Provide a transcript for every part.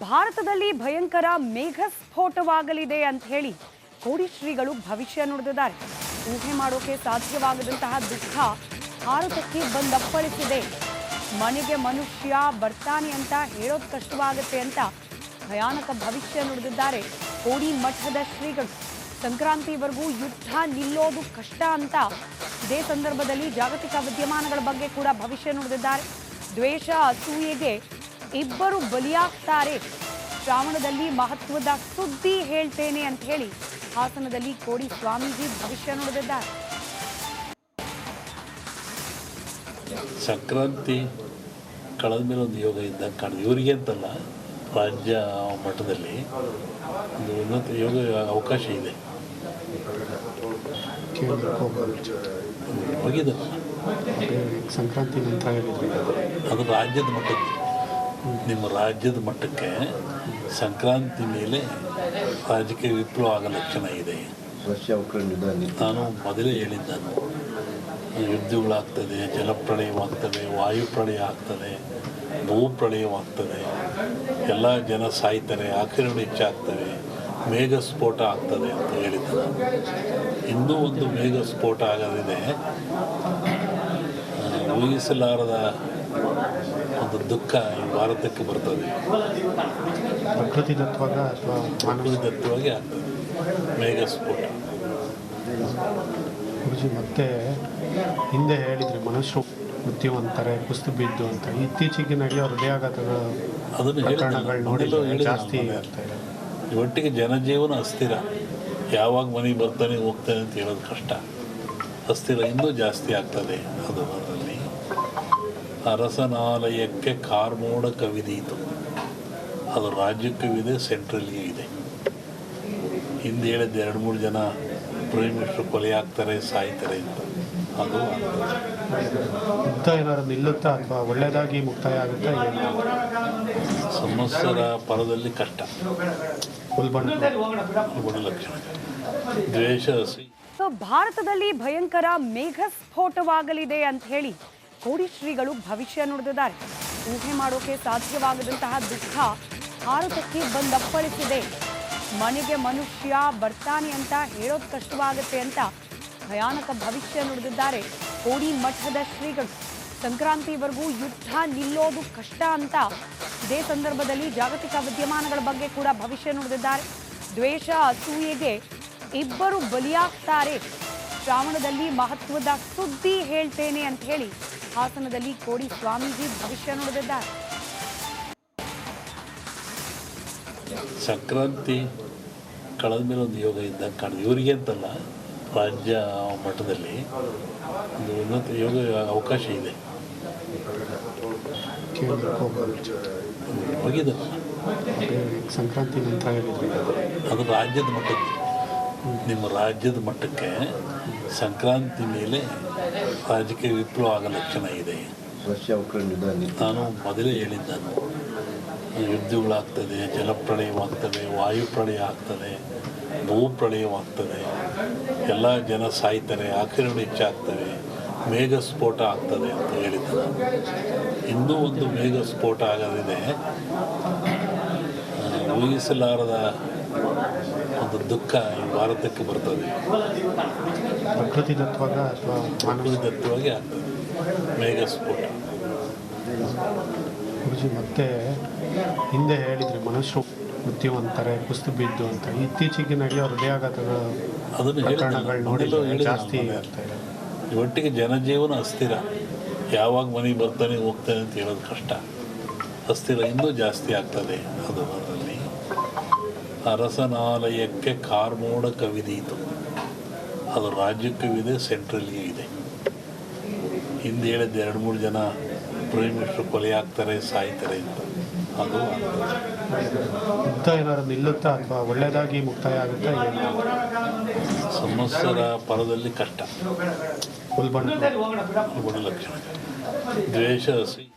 ಭಾರತದಲ್ಲಿ ಭಯಂಕರ ಮೇಘ ಸ್ಫೋಟವಾಗಲಿದೆ ಅಂತ ಹೇಳಿ ಕೋಡಿ ಶ್ರೀಗಳು ಭವಿಷ್ಯ ನುಡಿದಿದ್ದಾರೆ. ಊಹೆ ಮಾಡೋಕೆ ಸಾಧ್ಯವಾಗದಂತಹ ದುಃಖ ಭಾರತಕ್ಕೆ ಬಂದಪ್ಪಳಿಸಿದೆ. ಮನೆಗೆ ಮನುಷ್ಯ ಬರ್ತಾನೆ ಅಂತ ಹೇಳೋದು ಕಷ್ಟವಾಗುತ್ತೆ ಅಂತ ಭಯಾನಕ ಭವಿಷ್ಯ ನುಡಿದಿದ್ದಾರೆ ಕೋಡಿ ಮಠದ ಶ್ರೀಗಳು. ಸಂಕ್ರಾಂತಿವರೆಗೂ ಯುದ್ಧ ನಿಲ್ಲೋದು ಕಷ್ಟ ಅಂತ ಇದೇ ಸಂದರ್ಭದಲ್ಲಿ ಜಾಗತಿಕ ವಿದ್ಯಮಾನಗಳ ಬಗ್ಗೆ ಕೂಡ ಭವಿಷ್ಯ ನುಡಿದಿದ್ದಾರೆ. ದ್ವೇಷ ಅಸೂಯೆಗೆ ಇಬ್ಬರು ಬಲಿಯಾಗ್ತಾರೆ. ಶ್ರಾವಣದಲ್ಲಿ ಮಹತ್ವದ ಸುದ್ದಿ ಹೇಳ್ತೇನೆ ಅಂತ ಹೇಳಿ ಹಾಸನದಲ್ಲಿ ಕೋಡಿ ಸ್ವಾಮೀಜಿ ಭವಿಷ್ಯ ನುಡಿದಿದ್ದಾರೆ. ಸಂಕ್ರಾಂತಿ ಕಳೆದ ಮೇಲೆ ಒಂದು ಯೋಗ ಇದ್ದಾಗ ಕಾಣ್ತದೆ. ಇವರಿಗೆ ಅಂತಲ್ಲ, ರಾಜ್ಯ ಮಟ್ಟದಲ್ಲಿ ಒಂದು ಉನ್ನತ ಯೋಗ ಅವಕಾಶ ಇದೆ. ಹೋಗಿದ್ದಲ್ಲ ಸಂಕ್ರಾಂತಿ ನಂತರ ಅದು ರಾಜ್ಯದ ಮಟ್ಟಕ್ಕೆ, ನಿಮ್ಮ ರಾಜ್ಯದ ಮಟ್ಟಕ್ಕೆ ಸಂಕ್ರಾಂತಿ ಮೇಲೆ ರಾಜಕೀಯ ವಿಪ್ಲವ ಆಗೋ ಲಕ್ಷಣ ಇದೆ. ನಾನು ಮೊದಲೇ ಹೇಳಿದ್ದಾನು, ಯುದ್ಧಗಳಾಗ್ತದೆ, ಜಲಪ್ರಳಯವಾಗ್ತದೆ, ವಾಯುಪ್ರಳಯ ಆಗ್ತದೆ, ಭೂಪ್ರಳಯವಾಗ್ತದೆ, ಎಲ್ಲ ಜನ ಸಾಯ್ತಾರೆ, ಆಕ್ರಮಣ ಹೆಚ್ಚಾಗ್ತವೆ, ಮೇಘ ಸ್ಫೋಟ ಆಗ್ತದೆ ಅಂತ ಹೇಳಿದ್ದೆ. ಇನ್ನೂ ಒಂದು ಮೇಘ ಸ್ಫೋಟ ಆಗೋದಿದೆ. ಊಹಿಸಲಾರದ ಒಂದು ದುಃಖ ಈ ಭಾರತಕ್ಕೆ ಬರ್ತದೆ. ಪ್ರಕೃತಿದತ್ತವಾಗಿ ಆಗ್ತದೆ ಮೇಘ ಸ್ಫೋಟ. ಗುರುಜಿ ಮತ್ತೆ ಹಿಂದೆ ಹೇಳಿದ್ರಿ ಮನುಷ್ಯರು ಮೃತ್ಯು ಅಂತಾರೆ, ಕುಸ್ತು ಬಿದ್ದು ಅಂತ. ಇತ್ತೀಚೆಗೆ ನಡೆಯೋ ಹೃದಯಾಘಾತಗಳ ಅದನ್ನು ಜಾಸ್ತಿ ಆಗ್ತಾ ಇದೆ. ಒಟ್ಟಿಗೆ ಜನಜೀವನ ಅಸ್ಥಿರ. ಯಾವಾಗ ಮನೆಗೆ ಬರ್ತಾನೆ ಹೋಗ್ತಾನೆ ಅಂತ ಹೇಳೋದು ಕಷ್ಟ. ಅಸ್ಥಿರ ಇನ್ನೂ ಜಾಸ್ತಿ ಆಗ್ತದೆ. ಅದು ಅದರಲ್ಲಿ ಅರಸನಾಲಯಕ್ಕೆ ಕಾರ್ಮೋಡ ಕವಿದೀತು. ಅದು ರಾಜ್ಯಕ್ಕೂ ಸೆಂಟ್ರಲ್ಗೆ ಇದೆ. ಹಿಂದೆ ಹೇಳಿದ್ದೆ 2-3 ಜನ ಪ್ರೈಮ್ ಮಿನಿಸ್ಟರ್ ಕೊಲೆ ಆಗ್ತಾರೆ, ಸಾಯ್ತಾರೆ ಅಂತ. ಅದು ಯುದ್ಧ ಏನಾದ್ರು ನಿಲ್ಲುತ್ತಾ ಅಥವಾ ಒಳ್ಳೆಯದಾಗಿ ಮುಕ್ತಾಯ ಆಗುತ್ತಾ? ಸಂವತ್ಸರ ಪರದಲ್ಲಿ ಕಷ್ಟ. ಗುಣಲಕ್ಷಣ ದ್ವೇಷ ಭಾರತದಲ್ಲಿ ಭಯಂಕರ ಮೇಘ ಸ್ಫೋಟವಾಗಲಿದೆ ಅಂತ ಹೇಳಿ ಕೋಡಿ ಶ್ರೀಗಳು ಭವಿಷ್ಯ ನುಡಿದಿದ್ದಾರೆ. ಊಹೆ ಮಾಡೋಕೆ ಸಾಧ್ಯವಾಗದಂತಹ ದುಃಖ ಭಾರತಕ್ಕೆ ಬಂದಪ್ಪಳಿಸಿದೆ. ಮನೆಗೆ ಮನುಷ್ಯ ಬರ್ತಾನೆ ಅಂತ ಹೇಳೋದು ಕಷ್ಟವಾಗುತ್ತೆ ಅಂತ ಭಯಾನಕ ಭವಿಷ್ಯ ನುಡಿದಿದ್ದಾರೆ ಕೋಡಿ ಮಠದ ಶ್ರೀಗಳು. ಸಂಕ್ರಾಂತಿವರೆಗೂ ಯುದ್ಧ ನಿಲ್ಲೋದು ಕಷ್ಟ ಅಂತ ಇದೇ ಸಂದರ್ಭದಲ್ಲಿ ಜಾಗತಿಕ ವಿದ್ಯಮಾನಗಳ ಬಗ್ಗೆ ಕೂಡ ಭವಿಷ್ಯ ನುಡಿದಿದ್ದಾರೆ. ದ್ವೇಷ ಅಸೂಯೆಗೆ ಇಬ್ಬರು ಬಲಿಯಾಗ್ತಾರೆ. ಶ್ರಾವಣದಲ್ಲಿ ಮಹತ್ವದ ಸುದ್ದಿ ಹೇಳ್ತೇನೆ ಅಂತ ಹೇಳಿ ಹಾಸನದಲ್ಲಿ ಕೋಡಿ ಸ್ವಾಮೀಜಿ ಭವಿಷ್ಯ ನುಡಿದಿದ್ದಾರೆ. ಸಂಕ್ರಾಂತಿ ಕಳೆದ ಮೇಲೆ ಒಂದು ಯೋಗ ಇದ್ದಾಗ ಕಾಣ್ತದೆ. ಇವರಿಗೆ ಅಂತಲ್ಲ, ರಾಜ್ಯ ಮಟ್ಟದಲ್ಲಿ ಒಂದು ಉನ್ನತ ಯೋಗ ಅವಕಾಶ ಇದೆ. ಹೋಗಿದ್ದಲ್ಲ ಸಂಕ್ರಾಂತಿ ನಂತರ ಅದು ರಾಜ್ಯದ ಮಟ್ಟಕ್ಕೆ, ನಿಮ್ಮ ರಾಜ್ಯದ ಮಟ್ಟಕ್ಕೆ ಸಂಕ್ರಾಂತಿ ಮೇಲೆ ರಾಜಕೀಯ ವಿಪ್ಲವ ಆಗೋ ಲಕ್ಷಣ ಇದೆ. ನಾನು ಮೊದಲೇ ಹೇಳಿದ್ದಾನು, ಯುದ್ಧಗಳಾಗ್ತದೆ, ಜಲಪ್ರಳಯವಾಗ್ತದೆ, ವಾಯುಪ್ರಳಯ ಆಗ್ತದೆ, ಭೂಪ್ರಳಯವಾಗ್ತದೆ, ಎಲ್ಲ ಜನ ಸಾಯ್ತಾರೆ, ಆಕ್ರಮಣ ಹೆಚ್ಚಾಗ್ತವೆ, ಮೇಘ ಸ್ಫೋಟ ಆಗ್ತದೆ ಅಂತ ಹೇಳಿದ್ದೆ. ಇನ್ನೂ ಒಂದು ಮೇಘ ಸ್ಫೋಟ ಆಗೋದಿದೆ. ಊಹಿಸಲಾರದ ಒಂದು ದುಃಖ ಈ ಭಾರತಕ್ಕೆ ಬರ್ತದೆ. ಪ್ರಕೃತಿದತ್ತವಾಗಿ ಆಗ್ತದೆ ಮೇಘ ಸ್ಫೋಟ. ಗುರುಜಿ ಮತ್ತೆ ಹಿಂದೆ ಹೇಳಿದ್ರಿ ಮನುಷ್ಯರು ಮೃತ್ಯು ಅಂತಾರೆ, ಕುಸ್ತು ಬಿದ್ದು ಅಂತ. ಇತ್ತೀಚೆಗೆ ನಡೆಯೋ ಹೃದಯಾಘಾತಗಳ ಜಾಸ್ತಿ ಆಗ್ತಾ ಇದೆ. ಒಟ್ಟಿಗೆ ಜನಜೀವನ ಅಸ್ಥಿರ. ಯಾವಾಗ ಮನೆಗೆ ಬರ್ತಾನೆ ಹೋಗ್ತಾನೆ ಅಂತ ಹೇಳೋದು ಕಷ್ಟ. ಅಸ್ಥಿರ ಇನ್ನೂ ಜಾಸ್ತಿ ಆಗ್ತದೆ. ಅದು ಅದರಲ್ಲಿ ಅರಸನಾಲಯಕ್ಕೆ ಕಾರ್ಮೋಡ ಕವಿದೀತು. ಅದು ರಾಜ್ಯಕ್ಕೂ ಸೆಂಟ್ರಲ್ಗೆ ಇದೆ. ಹಿಂದೆ ಹೇಳಿದ್ದೆ 2-3 ಜನ ಪ್ರೈಮ್ ಮಿನಿಸ್ಟರ್ ಕೊಲೆ ಆಗ್ತಾರೆ, ಸಾಯ್ತಾರೆ ಅಂತ. ಅದು ಯುದ್ಧ ಏನಾದ್ರು ನಿಲ್ಲುತ್ತಾ ಅಥವಾ ಒಳ್ಳೆಯದಾಗಿ ಮುಕ್ತಾಯ ಆಗುತ್ತಾ? ಸಂವತ್ಸರ ಪರದಲ್ಲಿ ಕಷ್ಟ. ಗುಣಲಕ್ಷಣ ದ್ವೇಷ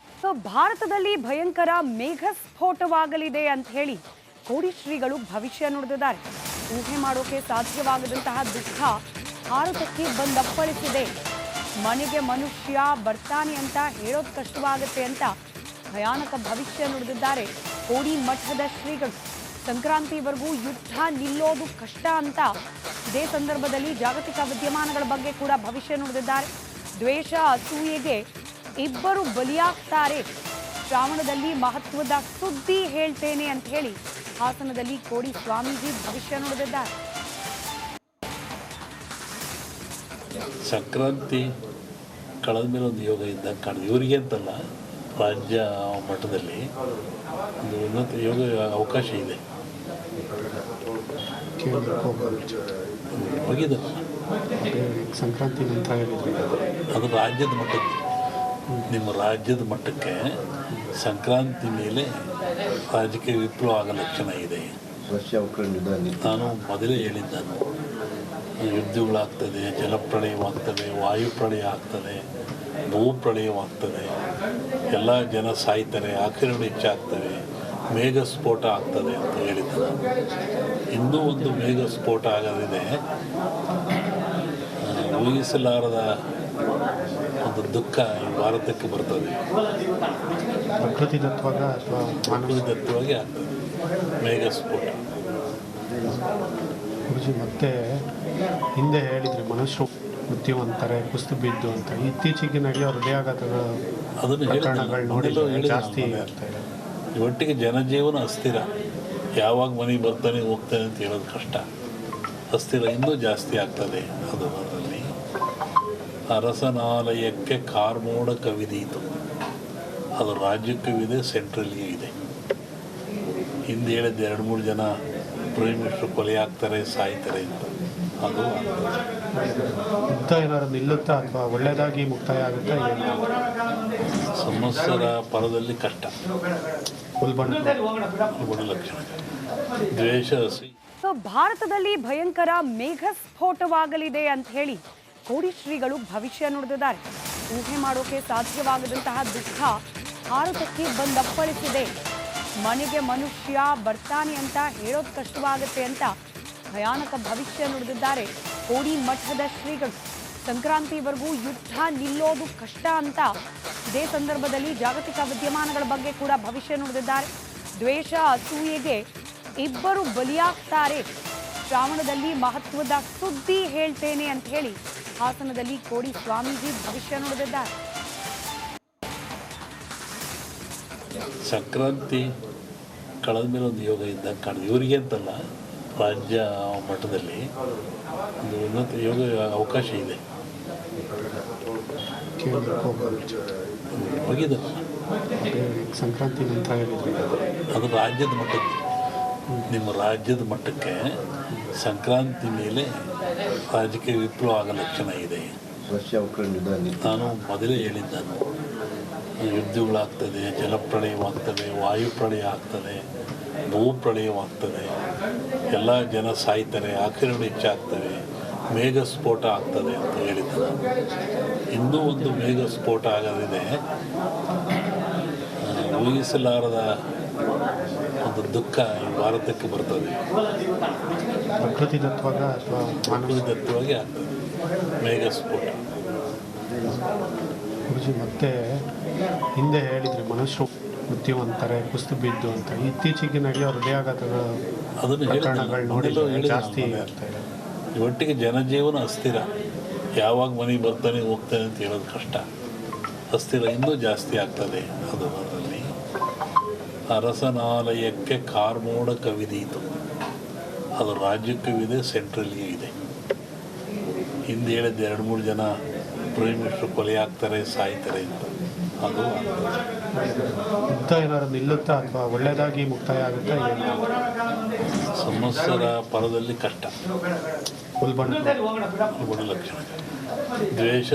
ಭಾರತದಲ್ಲಿ ಭಯಂಕರ ಮೇಘ ಸ್ಫೋಟವಾಗಲಿದೆ ಅಂತ ಹೇಳಿ ಕೋಡಿ ಶ್ರೀಗಳು ಭವಿಷ್ಯ ನುಡಿದಿದ್ದಾರೆ. ಊಹೆ ಮಾಡೋಕೆ ಸಾಧ್ಯವಾಗದಂತಹ ದುಃಖ ಭಾರತಕ್ಕೆ ಬಂದಪ್ಪಳಿಸಿದೆ. ಮನೆಗೆ ಮನುಷ್ಯ ಬರ್ತಾನೆ ಅಂತ ಹೇಳೋದು ಕಷ್ಟವಾಗುತ್ತೆ ಅಂತ ಭಯಾನಕ ಭವಿಷ್ಯ ನುಡಿದಿದ್ದಾರೆ ಕೋಡಿ ಮಠದ ಶ್ರೀಗಳು. ಸಂಕ್ರಾಂತಿವರೆಗೂ ಯುದ್ಧ ನಿಲ್ಲೋದು ಕಷ್ಟ ಅಂತ ಇದೇ ಸಂದರ್ಭದಲ್ಲಿ ಜಾಗತಿಕ ವಿದ್ಯಮಾನಗಳ ಬಗ್ಗೆ ಕೂಡ ಭವಿಷ್ಯ ನುಡಿದಿದ್ದಾರೆ. ದ್ವೇಷ ಅಸೂಯೆಗೆ ಇಬ್ಬರು ಬಲಿಯಾಗ್ತಾರೆ, ಶ್ರಾವಣದಲ್ಲಿ ಮಹತ್ವದ ಸುದ್ದಿ ಹೇಳ್ತೇನೆ ಅಂತ ಹೇಳಿ ಹಾಸನದಲ್ಲಿ ಕೋಡಿ ಸ್ವಾಮೀಜಿ ಭವಿಷ್ಯ ನುಡಿದಿದ್ದಾರೆ. ಸಂಕ್ರಾಂತಿ ಕಳೆದ ಮೇಲೆ ಒಂದು ಯೋಗ ಇದ್ದಂಗೆ ಕಾಣಿದೆ. ಇವರಿಗೆ ಅಂತಲ್ಲ, ರಾಜ್ಯ ಮಟ್ಟದಲ್ಲಿ ಒಂದು ಉನ್ನತ ಯೋಗ ಅವಕಾಶ ಇದೆ. ಹೋಗಿದ್ದಲ್ಲ, ಸಂಕ್ರಾಂತಿ ನಂತರ ಹೇಳಿದ್ರಿ ಅದು ರಾಜ್ಯದ ಮಟ್ಟಕ್ಕೆ. ನಿಮ್ಮ ರಾಜ್ಯದ ಮಟ್ಟಕ್ಕೆ ಸಂಕ್ರಾಂತಿ ಮೇಲೆ ರಾಜಕೀಯ ವಿಪ್ಲವ ಆಗೋ ಲಕ್ಷಣ ಇದೆ. ನಾನು ಮೊದಲೇ ಹೇಳಿದ್ದಾನು, ಯುದ್ಧಗಳಾಗ್ತದೆ, ಜಲಪ್ರಳಯವಾಗ್ತದೆ, ವಾಯುಪ್ರಳಯ ಆಗ್ತದೆ, ಭೂಪ್ರಳಯವಾಗ್ತದೆ, ಎಲ್ಲ ಜನ ಸಾಯ್ತಾರೆ, ಆಕ್ರಮಣ ಹೆಚ್ಚಾಗ್ತವೆ, ಮೇಘ ಸ್ಫೋಟ ಆಗ್ತದೆ ಅಂತ ಹೇಳಿದ್ದೆ. ಇನ್ನೂ ಒಂದು ಮೇಘ ಸ್ಫೋಟ ಆಗೋದಿದೆ. ಊಹಿಸಲಾರದ ಒಂದು ದುಃಖ ಈ ಭಾರತಕ್ಕೆ ಬರ್ತದೆ. ಪ್ರಕೃತಿದತ್ವಾಗ ಅಥವಾ ಪ್ರಕೃತಿದತ್ತವಾಗಿ ಆಗ್ತದೆ ಮೇಘ ಸ್ಫೋಟ. ಗುರುಜಿ ಮತ್ತೆ ಹಿಂದೆ ಹೇಳಿದ್ರಿ ಮನುಷ್ಯರು ಮೃತ್ಯುವಂತಾರೆ, ಕುಸ್ತು ಬಿದ್ದು ಅಂತ. ಇತ್ತೀಚೆಗೆ ನಡೆಯೋ ಹೃದಯಾಘಾತಗಳ ಅದನ್ನು ಪ್ರಕರಣಗಳು ನೋಡಿ ಜಾಸ್ತಿ ಹೇಳಿದ ಆಗ್ತಾ ಇದೆ. ಒಟ್ಟಿಗೆ ಜನಜೀವನ ಅಸ್ಥಿರ. ಯಾವಾಗ ಮನೆಗೆ ಬರ್ತಾನೆ ಹೋಗ್ತಾನೆ ಅಂತ ಹೇಳೋದು ಕಷ್ಟ. ಅಸ್ಥಿರ ಇನ್ನೂ ಜಾಸ್ತಿ ಆಗ್ತದೆ. ಅದು ಅದರಲ್ಲಿ ಅರಸನಾಲಯಕ್ಕೆ ಕಾರ್ಮೋಡ ಕವಿದೀತು. ಅದು ರಾಜ್ಯಕ್ಕೂ ಇದೆ, ಸೆಂಟ್ರಲ್ಗೆ ಇದೆ. ಹಿಂದೆ ಹೇಳಿದ್ದೆ 2-3 ಜನ ಪ್ರೈಮ್ ಮಿನಿಸ್ಟರ್ ಕೊಲೆ ಆಗ್ತಾರೆ, ಸಾಯ್ತಾರೆ ಅಂತ. ಅದು ಯುದ್ಧ ಏನಾದ್ರು ನಿಲ್ಲುತ್ತಾ ಅಥವಾ ಒಳ್ಳೆಯದಾಗಿ ಮುಕ್ತಾಯ ಆಗುತ್ತಾ? ಏನು ಸಮಸ್ಯರ ಪರದಲ್ಲಿ ಕಷ್ಟ. ಉಲ್ಬಣ ಗುಣಲಕ್ಷಣ ದ್ವೇಷ ಸೊ ಭಾರತದಲ್ಲಿ ಭಯಂಕರ ಮೇಘ ಸ್ಫೋಟವಾಗಲಿದೆ ಅಂತ ಹೇಳಿ ಕೋಡಿ ಶ್ರೀಗಳು ಭವಿಷ್ಯ ನುಡಿದಿದ್ದಾರೆ. ಊಹೆ ಮಾಡೋಕೆ ಸಾಧ್ಯವಾಗದಂತಹ ದುಃಖ ಭಾರತಕ್ಕೆ ಬಂದಪ್ಪಳಿಸಿದೆ. ಮನೆಗೆ ಮನುಷ್ಯ ಬರ್ತಾನೆ ಅಂತ ಹೇಳೋದು ಕಷ್ಟವಾಗುತ್ತೆ ಅಂತ ಭಯಾನಕ ಭವಿಷ್ಯ ನುಡಿದಿದ್ದಾರೆ ಕೋಡಿ ಮಠದ ಶ್ರೀಗಳು. ಸಂಕ್ರಾಂತಿವರೆಗೂ ಯುದ್ಧ ನಿಲ್ಲೋದು ಕಷ್ಟ ಅಂತ ಇದೇ ಸಂದರ್ಭದಲ್ಲಿ ಜಾಗತಿಕ ವಿದ್ಯಮಾನಗಳ ಬಗ್ಗೆ ಕೂಡ ಭವಿಷ್ಯ ನುಡಿದಿದ್ದಾರೆ. ದ್ವೇಷ ಅಸೂಯೆಗೆ ಇಬ್ಬರು ಬಲಿಯಾಗ್ತಾರೆ, ಶ್ರಾವಣದಲ್ಲಿ ಮಹತ್ವದ ಸುದ್ದಿ ಹೇಳ್ತೇನೆ ಅಂತ ಹೇಳಿ ಹಾಸನದಲ್ಲಿ ಕೋಡಿ ಸ್ವಾಮೀಜಿ ಭವಿಷ್ಯ ನುಡಿದಿದ್ದಾರೆ. ಸಂಕ್ರಾಂತಿ ಕಳೆದ ಮೇಲೆ ಒಂದು ಯೋಗ ಇದ್ದಂಗೆ ಕಾಣಿದೆ. ಇವರಿಗೆ ಅಂತಲ್ಲ, ರಾಜ್ಯ ಮಟ್ಟದಲ್ಲಿ ಒಂದು ಉನ್ನತ ಯೋಗ ಅವಕಾಶ ಇದೆ. ಹೋಗಿದ್ದಲ್ಲ, ಸಂಕ್ರಾಂತಿ ನಂತರ ಹೇಳಿದ್ರಿ ಅದು ರಾಜ್ಯದ ಮಟ್ಟಕ್ಕೆ. ನಿಮ್ಮ ರಾಜ್ಯದ ಮಟ್ಟಕ್ಕೆ ಸಂಕ್ರಾಂತಿ ಮೇಲೆ ರಾಜಕೀಯ ವಿಪ್ಲವ ಆಗೋ ಲಕ್ಷಣ ಇದೆ. ನಾನು ಮೊದಲೇ ಹೇಳಿದ್ದಾನು, ಯುದ್ಧಗಳಾಗ್ತದೆ, ಜಲಪ್ರಳಯವಾಗ್ತದೆ, ವಾಯುಪ್ರಳಯ ಆಗ್ತದೆ, ಭೂಪ್ರಳಯವಾಗ್ತದೆ, ಎಲ್ಲ ಜನ ಸಾಯ್ತಾರೆ, ಆಕ್ರಮಣ ಹೆಚ್ಚಾಗ್ತವೆ, ಮೇಘ ಸ್ಫೋಟ ಆಗ್ತದೆ ಅಂತ ಹೇಳಿದ್ದೆ. ಇನ್ನೂ ಒಂದು ಮೇಘ ಸ್ಫೋಟ ಆಗೋದಿದೆ. ಊಹಿಸಲಾರದ ಒಂದು ದುಃಖ ಈ ಭಾರತಕ್ಕೆ ಬರ್ತದೆ. ಪ್ರಕೃತಿದತ್ವಾಗ ಅಥವಾ ಪ್ರಕೃತಿದತ್ತವಾಗಿ ಆಗ್ತದೆ ಮೇಘ ಸ್ಫೋಟ. ಗುರುಜಿ ಮತ್ತೆ ಹಿಂದೆ ಹೇಳಿದ್ರಿ ಮನುಷ್ಯರು ಮೃತ್ಯುವಂತಾರೆ, ಕುಸ್ತು ಬಿದ್ದು ಅಂತ. ಇತ್ತೀಚೆಗೆ ನಡೆಯೋ ಹೃದಯಾಘಾತಗಳ ಅದನ್ನು ಪ್ರಕರಣಗಳು ನೋಡಿ ಹೇಳಿದ ಜಾಸ್ತಿ ಆಗ್ತಾ ಇದೆ. ಒಟ್ಟಿಗೆ ಜನಜೀವನ ಅಸ್ಥಿರ. ಯಾವಾಗ ಮನೆಗೆ ಬರ್ತಾನೆ ಹೋಗ್ತಾನೆ ಅಂತ ಹೇಳೋದು ಕಷ್ಟ. ಅಸ್ಥಿರ ಇನ್ನೂ ಜಾಸ್ತಿ ಆಗ್ತದೆ. ಅದು ಅದರಲ್ಲಿ ಅರಸನಾಲಯಕ್ಕೆ ಕಾರ್ಮೋಡ ಕವಿದೀತು. ಅದು ರಾಜ್ಯಕ್ಕೂ ಇದೆ, ಸೆಂಟ್ರಲ್ಗೆ ಇದೆ. ಹಿಂದೆ ಹೇಳಿದ್ದೆ 2-3 ಜನ ಪ್ರೈಮ್ ಮಿನಿಸ್ಟರ್ ಕೊಲೆ ಆಗ್ತಾರೆ, ಸಾಯ್ತಾರೆ ಅಂತ. ಅದು ಯುದ್ಧ ಏನಾದ್ರು ನಿಲ್ಲುತ್ತಾ ಅಥವಾ ಒಳ್ಳೆಯದಾಗಿ ಮುಕ್ತಾಯ ಆಗುತ್ತಾ? ಏನು ಸಮಸ್ಯರ ಪರದಲ್ಲಿ ಕಷ್ಟ. ಉಲ್ಬಣ ಗುಣಲಕ್ಷಣ ದ್ವೇಷ